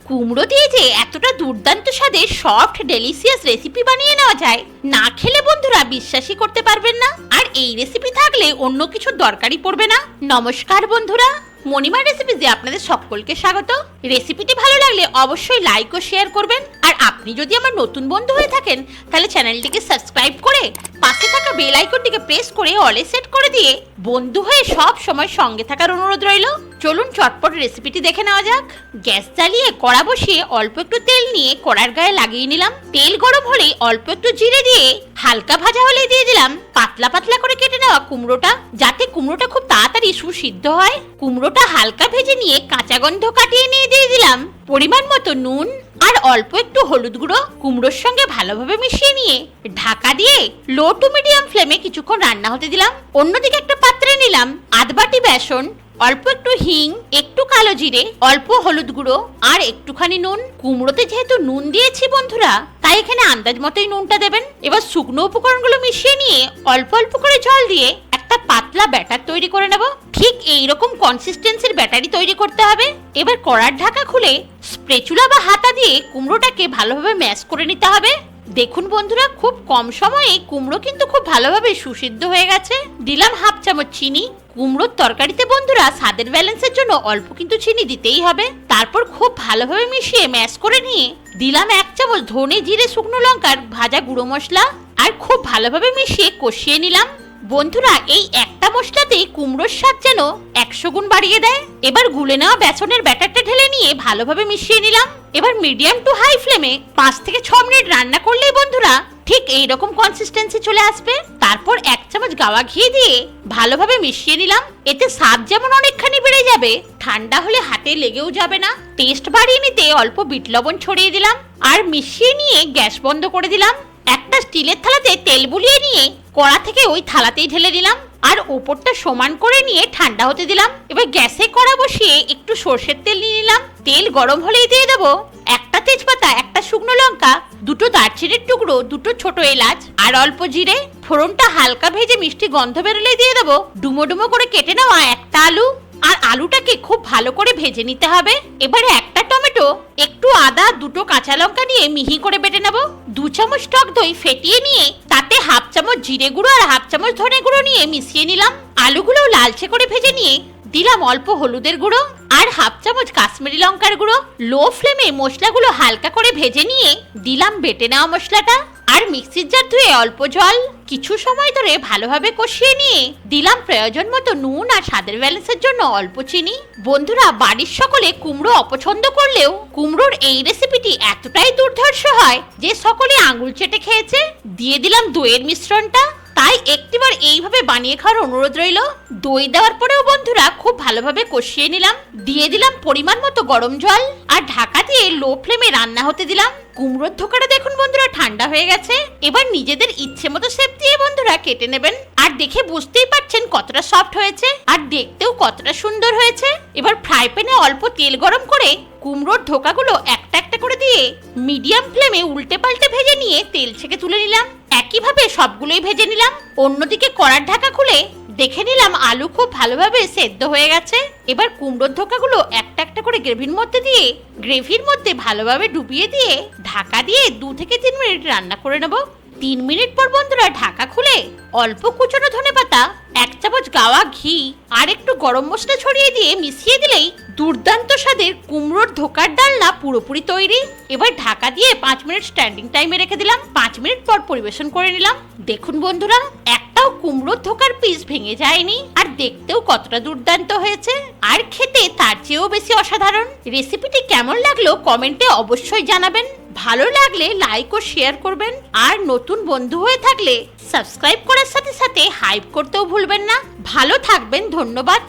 কুমড়ো দিয়ে যে এতটা দুর্দান্ত স্বাদের সফট ডেলিশিয়াস রেসিপি বানিয়ে নেওয়া যায়, না খেলে বন্ধুরা বিশ্বাসই করতে পারবেন না। আর এই রেসিপি থাকলে অন্য কিছু দরকারই পড়বে না। নমস্কার বন্ধুরা, মণিমা রেসিপিতে আপনাদের সকলকে স্বাগত। রেসিপিটি ভালো লাগলে অবশ্যই লাইক ও শেয়ার করবেন। আর আপনি যদি আমার নতুন বন্ধু হয়ে থাকেন তাহলে চ্যানেলটিকে সাবস্ক্রাইব করে পাশে থাকা বেল আইকনটিকে প্রেস করে অলে সেট করে দিয়ে বন্ধু হয়ে সব সময় সঙ্গে থাকার অনুরোধ রইল। চলুন চটপট রেসিপিটি দেখে নেওয়া যাক। গ্যাস জ্বালিয়ে কড়া বসিয়ে অল্প একটু তেল নিয়ে কড়ার গায়ে লাগিয়ে নিলাম। তেল গরম হলেই অল্প একটু জিরে দিয়ে হালকা ভাজা হলে দিয়ে দিলাম পাতলা পাতলা করে কেটে নেওয়া কুমড়োটা, যাতে কুমড়োটা খুব তাড়াতাড়ি সুসিদ্ধ হয়। কুমড়োটা হালকা ভেজে নিয়ে কাঁচা গন্ধ কাটিয়ে নিয়ে দিয়ে দিলাম পরিমাণ মতো নুন আর অল্প একটু হলুদ গুঁড়ো। কুমড়োর সঙ্গে ভালোভাবে মিশিয়ে নিয়ে ঢাকা দিয়ে লো টু মিডিয়াম ফ্লেমে কিছুক্ষণ রান্না হতে দিলাম। অন্যদিকে একটা পাত্রে নিলাম আধ বাটি বেসন, অল্প একটু হিং, একটু কালো জিরে, অল্প হলুদ গুঁড়ো আর একটুখানি নুন। কুমড়োতে যেহেতু নুন দিয়েছি বন্ধুরা, তাই এখানে আন্দাজ মতোই নুনটা দেবেন। এবার শুকনো উপকরণগুলো মিশিয়ে নিয়ে অল্প অল্প করে জল দিয়ে একটা পাতলা ব্যাটার তৈরি করে নেব। ঠিক এইরকম কনসিস্টেন্সির ব্যাটারি তৈরি করতে হবে। এবার কড়ার ঢাকা খুলে স্প্রেচুলা বা হাতা দিয়ে কুমড়োটাকে ভালোভাবে ম্যাশ করে নিতে হবে। দেখুন বন্ধুরা, খুব কম সময়ে কুমড়ো কিন্তু খুব ভালোভাবে সুসিদ্ধ হয়ে গেছে। দিলাম হাফ চামচ চিনি। কুমড়োর তরকারিতে বন্ধুরা স্বাদের ব্যালেন্সের জন্য অল্প কিন্তু চিনি দিতেই হবে। তারপর খুব ভালোভাবে মিশিয়ে ম্যাশ করে নিয়ে দিলাম 1 চামচ ধনে জিরে শুকনো লঙ্কার ভাজা গুঁড়ো মশলা আর খুব ভালোভাবে মিশিয়ে কষিয়ে নিলাম। বন্ধুরা, এই একটা মশলাতেই কুমড়োর স্বাদ যেন 100 গুণ বাড়িয়ে দেয়। এবার গুলে নেওয়া বেসনের ব্যাটারটা ঢেলে নিয়ে ভালোভাবে মিশিয়ে নিলাম। এবার মিডিয়াম টু হাই ফ্লেমে 5 থেকে 6 মিনিট রান্না করলেই বন্ধুরা ঠিক এইরকম কনসিস্টেন্সি চলে আসবে। তারপর 1 চামচ গাওয়া ঘি দিয়ে ভালোভাবে মিশিয়ে নিলাম। এতে স্বাদ যেমন অনেকখানি বেড়ে যাবে, ঠান্ডা হলে হাতে লেগেও যাবে না। টেস্ট বাড়িয়ে নিতে অল্প বিট লবণ ছড়িয়ে দিলাম আর মিশিয়ে নিয়ে গ্যাস বন্ধ করে দিলাম। একটা স্টিলের থালাতে তেল বুলিয়ে নিয়ে কড়া থেকে ওই থালাতেই ঢেলে দিলাম আর ওপরটা সমান করে নিয়ে ঠান্ডা হতে দিলাম। এবার গ্যাসে কড়া বসিয়ে একটু সরষের তেল নিয়ে নিলাম। তেল গরম হলেই দিয়ে দেবো একটা তেজপাতা, একটা শুকনো লঙ্কা, দুটো দারচিনির টুকরো, দুটো ছোট এলাচ আর অল্প জিরে। ফোড়নটা হালকা ভেজে মিষ্টি গন্ধ বেরোলেই দিয়ে দেবো ডুমো ডুমো করে কেটে নেওয়া একটা আলু। আর আলুটাকে খুব ভালো করে ভেজে নিতে হবে। এবারে একটা টমেটো, একটু আদা, দুটো কাঁচা লঙ্কা নিয়ে মিহি করে বেটে নেব। 2 চামচ টক দই ফেটিয়ে নিয়ে তাতে হাফ চামচ জিরে গুঁড়ো আর হাফ চামচ ধনে গুঁড়ো নিয়ে মিশিয়ে নিলাম। আলুগুলো লালচে করে ভেজে নিয়ে দিলাম অল্প হলুদের গুঁড়ো আর হাফ চামচ কাশ্মীরি লঙ্কার গুঁড়ো। লো ফ্লেমে মশলাগুলো হালকা করে ভেজে নিয়ে দিলাম বেটে নেওয়া মশলাটা আর মিক্সির জার ধুয়ে অল্প জল। কিছু সময় ধরে ভালোভাবে কষিয়ে নিয়ে দিলাম প্রয়োজন মতো নুন আর স্বাদের ব্যালেন্সের জন্য অল্প চিনি। বন্ধুরা, বাড়ির সকলে কুমড়ো অপছন্দ করলেও কুমড়োর এই রেসিপিটি এতটাই দুর্ধর্ষ হয় যে সকলে আঙুল চেটে খেয়েছে। দিয়ে দিলাম দইয়ের মিশ্রণটা, তাই একটিবার এইভাবে বানিয়ে খাওয়ার অনুরোধ রইল। দই দেওয়ার পরেও বন্ধুরা খুব ভালোভাবে কষিয়ে নিলাম। দিয়ে দিলাম পরিমাণ মতো গরম জল আর ঢাকা দিয়ে লো ফ্লেমে রান্না হতে দিলাম। কুমড়োর ধোকাটা দেখুন বন্ধুরা ঠান্ডা হয়ে গেছে। এবার নিজেদের ইচ্ছে মতো শেপ দিয়ে বন্ধুরা কেটে নেবেন। আর দেখে বুঝতেই পারছেন কতটা সফট হয়েছে আর দেখতেও কতটা সুন্দর হয়েছে। এবার ফ্রাই প্যানে অল্প তেল গরম করে কুমড়োর ধোকাগুলো একটা একটা করে দিয়ে মিডিয়াম ফ্লেমে উল্টে পাল্টে ভেজে নিয়ে তেল ছেঁকে তুলে নিলাম। একইভাবে সবগুলোই ভেজে নিলাম। অন্যদিকে কড়ার ঢাকা খুলে দেখে নিলাম আলু খুব ভালোভাবে সেদ্ধ হয়ে গেছে। এবার কুমড়োর ধোকাগুলো একটা একটা করে গ্রেভির মধ্যে ভালোভাবে ডুবিয়ে দিয়ে ঢাকা দিয়ে 2 থেকে 3 মিনিট রান্না করে নেব। 3 মিনিট পর বন্ধুরা ঢাকা খুলে অল্প কুচনো ধনেপাতা, 1 চামচ গাওয়া ঘি আর একটু গরম মশলা ছড়িয়ে দিয়ে মিশিয়ে দিলেই দুর্দান্ত স্বাদের কুমড়োর ধোকার ডালনা পুরোপুরি তৈরি। এবার ঢাকা দিয়ে 5 মিনিট স্ট্যান্ডিং টাইমে রেখে দিলাম। 5 মিনিট পর পরিবেশন করে নিলাম। দেখুন বন্ধুরা, একটাও কুমড়োর ধোকার পিস ভেঙে যায়নি আর দেখতেও কতটা দুর্দান্ত হয়েছে আর খেতে তার চেয়েও বেশি অসাধারণ। রেসিপিটি কেমন লাগলো কমেন্টে অবশ্যই জানাবেন। ভালো লাগলে লাইক ও শেয়ার করবেন আর নতুন বন্ধু হয়ে থাকলে সাবস্ক্রাইব করার সাথে সাথে হাইপ করতেও ভুলবেন না। ভালো থাকবেন, ধন্যবাদ।